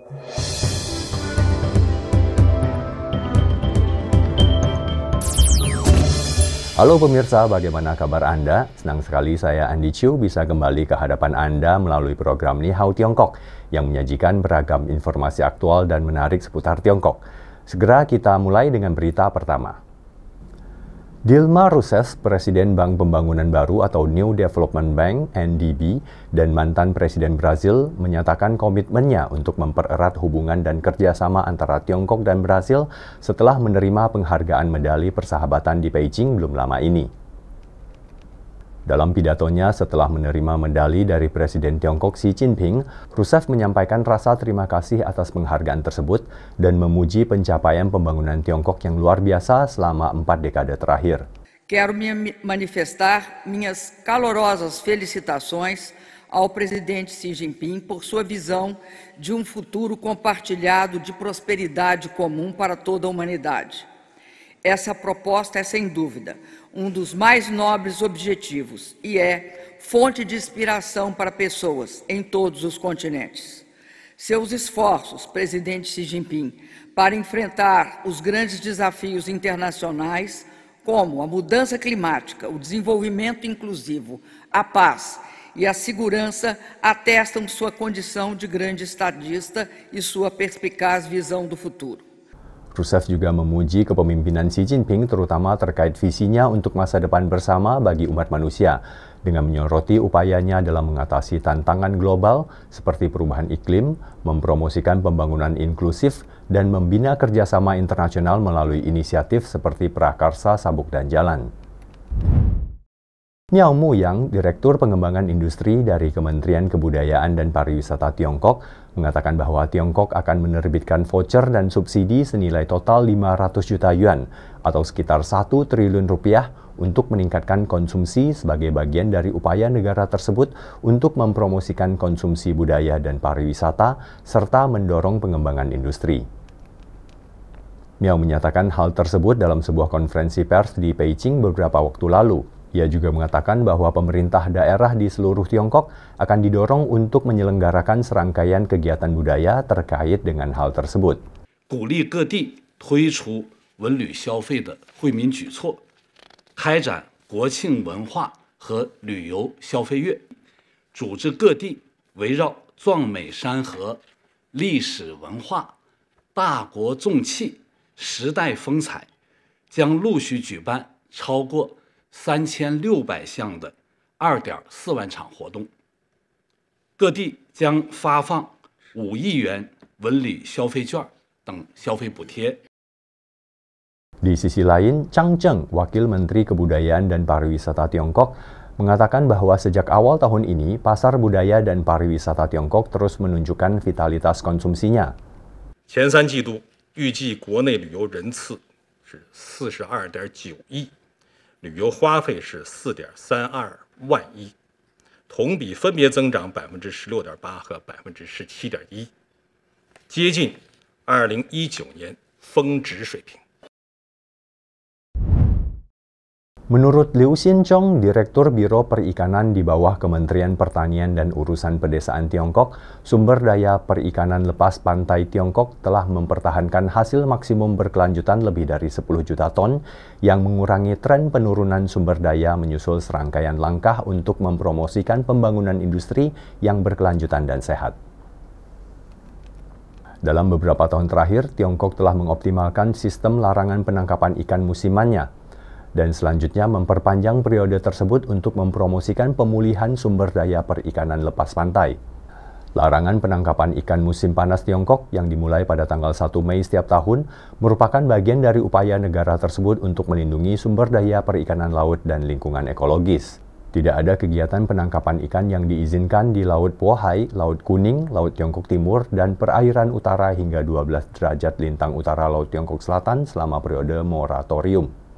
Halo pemirsa, bagaimana kabar Anda? Senang sekali saya Andi Chiu bisa kembali ke hadapan Anda melalui program Ni Hao Tiongkok yang menyajikan beragam informasi aktual dan menarik seputar Tiongkok. Segera kita mulai dengan berita pertama. Dilma Rousseff, Presiden Bank Pembangunan Baru atau New Development Bank (NDB) dan mantan Presiden Brazil menyatakan komitmennya untuk mempererat hubungan dan kerjasama antara Tiongkok dan Brazil setelah menerima penghargaan medali persahabatan di Beijing belum lama ini. Dalam pidatonya setelah menerima medali dari Presiden Tiongkok Xi Jinping, Rousseff menyampaikan rasa terima kasih atas penghargaan tersebut dan memuji pencapaian pembangunan Tiongkok yang luar biasa selama 4 dekade terakhir. Quero manifestar minhas calorosas felicitações ao presidente Xi Jinping por sua visão de futuro compartilhado de prosperidade comum para toda a humanidade. Essa proposta é, sem dúvida, dos mais nobres objetivos e é fonte de inspiração para pessoas em todos os continentes. Seus esforços, presidente Xi Jinping, para enfrentar os grandes desafios internacionais, como a mudança climática, o desenvolvimento inclusivo, a paz e a segurança, atestam sua condição de grande estadista e sua perspicaz visão do futuro. Rousseff juga memuji kepemimpinan Xi Jinping terutama terkait visinya untuk masa depan bersama bagi umat manusia, dengan menyoroti upayanya dalam mengatasi tantangan global seperti perubahan iklim, mempromosikan pembangunan inklusif, dan membina kerjasama internasional melalui inisiatif seperti Prakarsa Sabuk dan Jalan. Miao Muyang, Direktur Pengembangan Industri dari Kementerian Kebudayaan dan Pariwisata Tiongkok, mengatakan bahwa Tiongkok akan menerbitkan voucher dan subsidi senilai total 500 juta yuan atau sekitar 1 triliun rupiah untuk meningkatkan konsumsi sebagai bagian dari upaya negara tersebut untuk mempromosikan konsumsi budaya dan pariwisata serta mendorong pengembangan industri. Miao menyatakan hal tersebut dalam sebuah konferensi pers di Beijing beberapa waktu lalu. Ia juga mengatakan bahwa pemerintah daerah di seluruh Tiongkok akan didorong untuk menyelenggarakan serangkaian kegiatan budaya terkait dengan hal tersebut. 鼓励各地推出文旅消费的惠民举措，开展国庆文化和旅游消费月，组织各地围绕壮美山河、历史文化、大国重器、时代风采，将陆续举办超过3600项的2.4万场活动，各地将发放5亿元文旅消费券等消费补贴。 Di sisi lain, Chang Cheng, Wakil Menteri Kebudayaan dan Pariwisata Tiongkok, mengatakan bahwa sejak awal tahun ini, pasar budaya dan pariwisata Tiongkok terus menunjukkan vitalitas konsumsinya. 前3季度预计国内旅游人次是42.9亿。 旅游花费是4.32万亿，同比分别增长16.8%和17.1%，接近2019年峰值水平。 Menurut Liu Xinzhong, Direktur Biro Perikanan di bawah Kementerian Pertanian dan Urusan Pedesaan Tiongkok, sumber daya perikanan lepas pantai Tiongkok telah mempertahankan hasil maksimum berkelanjutan lebih dari 10 juta ton yang mengurangi tren penurunan sumber daya menyusul serangkaian langkah untuk mempromosikan pembangunan industri yang berkelanjutan dan sehat. Dalam beberapa tahun terakhir, Tiongkok telah mengoptimalkan sistem larangan penangkapan ikan musimannya, dan selanjutnya memperpanjang periode tersebut untuk mempromosikan pemulihan sumber daya perikanan lepas pantai. Larangan penangkapan ikan musim panas Tiongkok yang dimulai pada tanggal 1 Mei setiap tahun merupakan bagian dari upaya negara tersebut untuk melindungi sumber daya perikanan laut dan lingkungan ekologis. Tidak ada kegiatan penangkapan ikan yang diizinkan di Laut Bohai, Laut Kuning, Laut Tiongkok Timur, dan perairan utara hingga 12 derajat lintang utara Laut Tiongkok Selatan selama periode moratorium.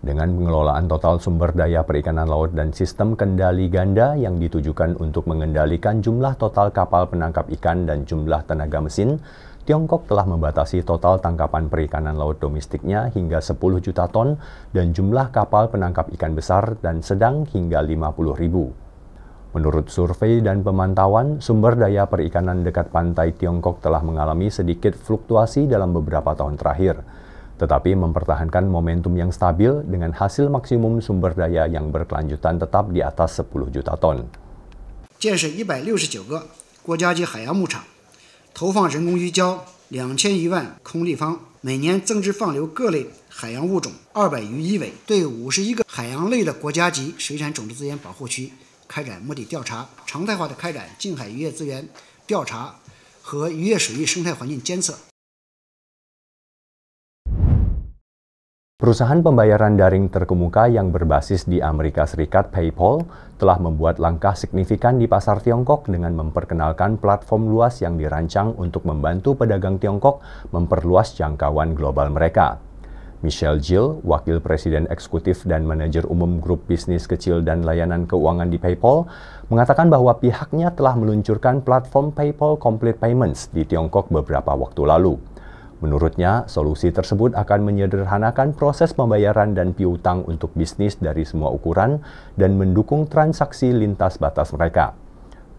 Dengan pengelolaan total sumber daya perikanan laut dan sistem kendali ganda yang ditujukan untuk mengendalikan jumlah total kapal penangkap ikan dan jumlah tenaga mesin, Tiongkok telah membatasi total tangkapan perikanan laut domestiknya hingga 10 juta ton dan jumlah kapal penangkap ikan besar dan sedang hingga 50.000. Menurut survei dan pemantauan, sumber daya perikanan dekat pantai Tiongkok telah mengalami sedikit fluktuasi dalam beberapa tahun terakhir, tetapi mempertahankan momentum yang stabil dengan hasil maksimum sumber daya yang berkelanjutan tetap di atas 10 juta ton. 建设169个国家级海洋牧场，投放人工鱼礁2100万空立方，每年增殖放流各类海洋物种200余亿尾，对51个海洋类的国家级水产种子资源保护区开展摸底调查，常态化的开展近海渔业资源调查和渔业水域生态环境监测。 Perusahaan pembayaran daring terkemuka yang berbasis di Amerika Serikat, PayPal, telah membuat langkah signifikan di pasar Tiongkok dengan memperkenalkan platform luas yang dirancang untuk membantu pedagang Tiongkok memperluas jangkauan global mereka. Michelle Jill, Wakil Presiden Eksekutif dan Manajer Umum Grup Bisnis Kecil dan Layanan Keuangan di PayPal, mengatakan bahwa pihaknya telah meluncurkan platform PayPal Complete Payments di Tiongkok beberapa waktu lalu. Menurutnya, solusi tersebut akan menyederhanakan proses pembayaran dan piutang untuk bisnis dari semua ukuran dan mendukung transaksi lintas batas mereka.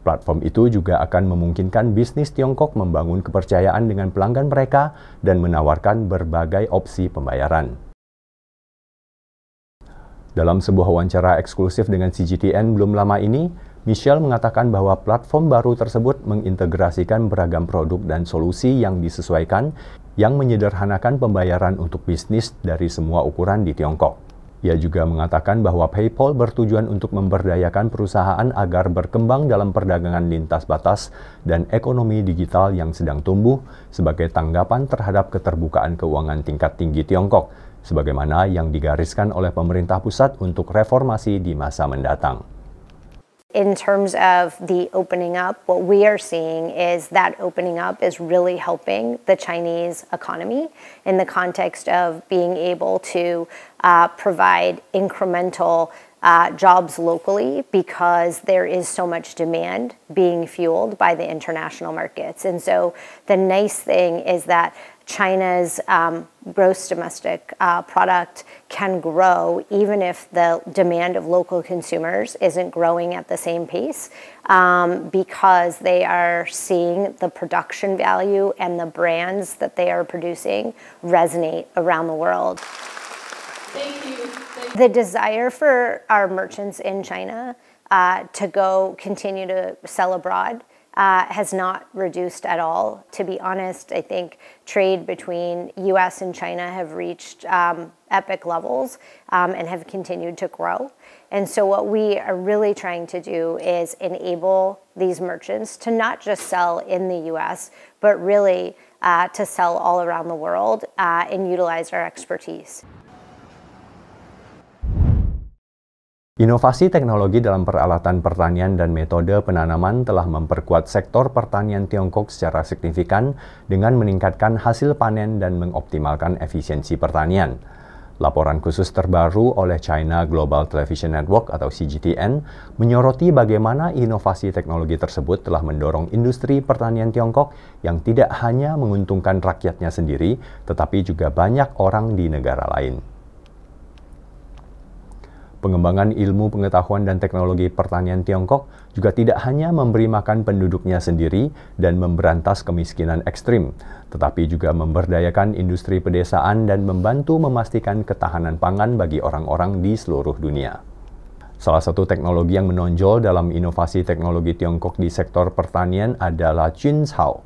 Platform itu juga akan memungkinkan bisnis Tiongkok membangun kepercayaan dengan pelanggan mereka dan menawarkan berbagai opsi pembayaran. Dalam sebuah wawancara eksklusif dengan CGTN belum lama ini, Michelle mengatakan bahwa platform baru tersebut mengintegrasikan beragam produk dan solusi yang disesuaikan yang menyederhanakan pembayaran untuk bisnis dari semua ukuran di Tiongkok. Ia juga mengatakan bahwa PayPal bertujuan untuk memberdayakan perusahaan agar berkembang dalam perdagangan lintas batas dan ekonomi digital yang sedang tumbuh sebagai tanggapan terhadap keterbukaan keuangan tingkat tinggi Tiongkok, sebagaimana yang digariskan oleh pemerintah pusat untuk reformasi di masa mendatang. In terms of the opening up, what we are seeing is that opening up is really helping the Chinese economy in the context of being able to provide incremental jobs locally because there is so much demand being fueled by the international markets. And so the nice thing is that China's gross domestic product can grow even if the demand of local consumers isn't growing at the same pace because they are seeing the production value and the brands that they are producing resonate around the world. Thank you. The desire for our merchants in China to continue to sell abroad has not reduced at all. To be honest, I think trade between US and China have reached epic levels and have continued to grow. And so what we are really trying to do is enable these merchants to not just sell in the US, but really to sell all around the world and utilize our expertise. Inovasi teknologi dalam peralatan pertanian dan metode penanaman telah memperkuat sektor pertanian Tiongkok secara signifikan dengan meningkatkan hasil panen dan mengoptimalkan efisiensi pertanian. Laporan khusus terbaru oleh China Global Television Network atau CGTN menyoroti bagaimana inovasi teknologi tersebut telah mendorong industri pertanian Tiongkok yang tidak hanya menguntungkan rakyatnya sendiri, tetapi juga banyak orang di negara lain. Pengembangan ilmu pengetahuan dan teknologi pertanian Tiongkok juga tidak hanya memberi makan penduduknya sendiri dan memberantas kemiskinan ekstrim, tetapi juga memberdayakan industri pedesaan dan membantu memastikan ketahanan pangan bagi orang-orang di seluruh dunia. Salah satu teknologi yang menonjol dalam inovasi teknologi Tiongkok di sektor pertanian adalah Junshao.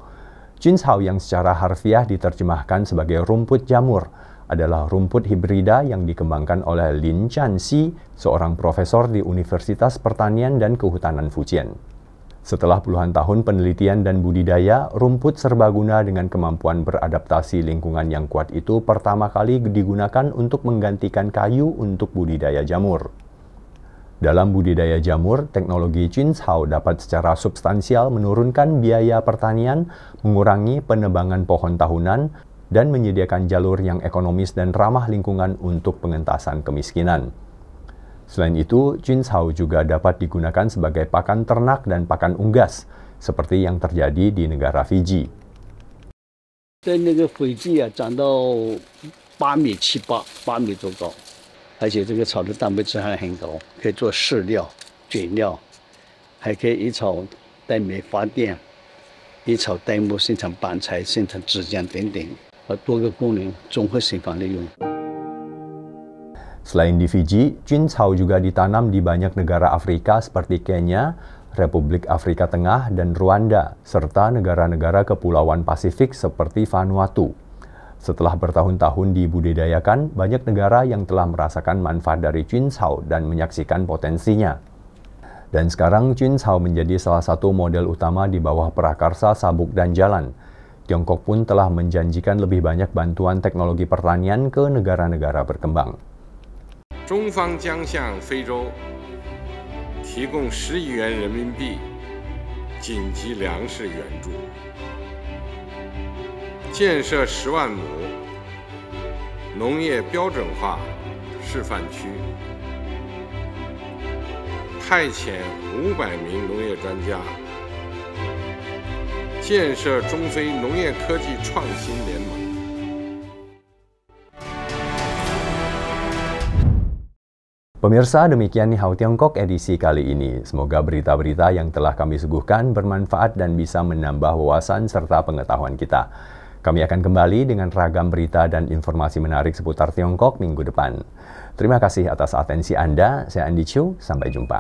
Junshao yang secara harfiah diterjemahkan sebagai rumput jamur, adalah rumput hibrida yang dikembangkan oleh Lin Chanxi, seorang profesor di Universitas Pertanian dan Kehutanan Fujian. Setelah puluhan tahun penelitian dan budidaya, rumput serbaguna dengan kemampuan beradaptasi lingkungan yang kuat itu pertama kali digunakan untuk menggantikan kayu untuk budidaya jamur. Dalam budidaya jamur, teknologi Junshao dapat secara substansial menurunkan biaya pertanian, mengurangi penebangan pohon tahunan, dan menyediakan jalur yang ekonomis dan ramah lingkungan untuk pengentasan kemiskinan. Selain itu, Junshao juga dapat digunakan sebagai pakan ternak dan pakan unggas, seperti yang terjadi di negara Fiji. 在那个斐济啊，长到8米78米多高，而且这个草的蛋白质含很高，可以做饲料、卷料，还可以以草代煤发电，以草代木生产板材、生产纸浆等等，多个功能综合释放利用。 Selain di Fiji, Juncao juga ditanam di banyak negara Afrika seperti Kenya, Republik Afrika Tengah, dan Rwanda, serta negara-negara kepulauan Pasifik seperti Vanuatu. Setelah bertahun-tahun dibudidayakan, banyak negara yang telah merasakan manfaat dari Juncao dan menyaksikan potensinya. Dan sekarang Juncao menjadi salah satu model utama di bawah prakarsa sabuk dan jalan. Tiongkok pun telah menjanjikan lebih banyak bantuan teknologi pertanian ke negara-negara berkembang. 中方将向非洲提供10亿元人民币紧急粮食援助，建设10万亩农业标准化示范区，派遣500名农业专家，建设中非农业科技创新联盟。 Pemirsa, demikian Nihao Tiongkok edisi kali ini. Semoga berita-berita yang telah kami suguhkan bermanfaat dan bisa menambah wawasan serta pengetahuan kita. Kami akan kembali dengan ragam berita dan informasi menarik seputar Tiongkok minggu depan. Terima kasih atas atensi Anda. Saya Andi Chu, sampai jumpa.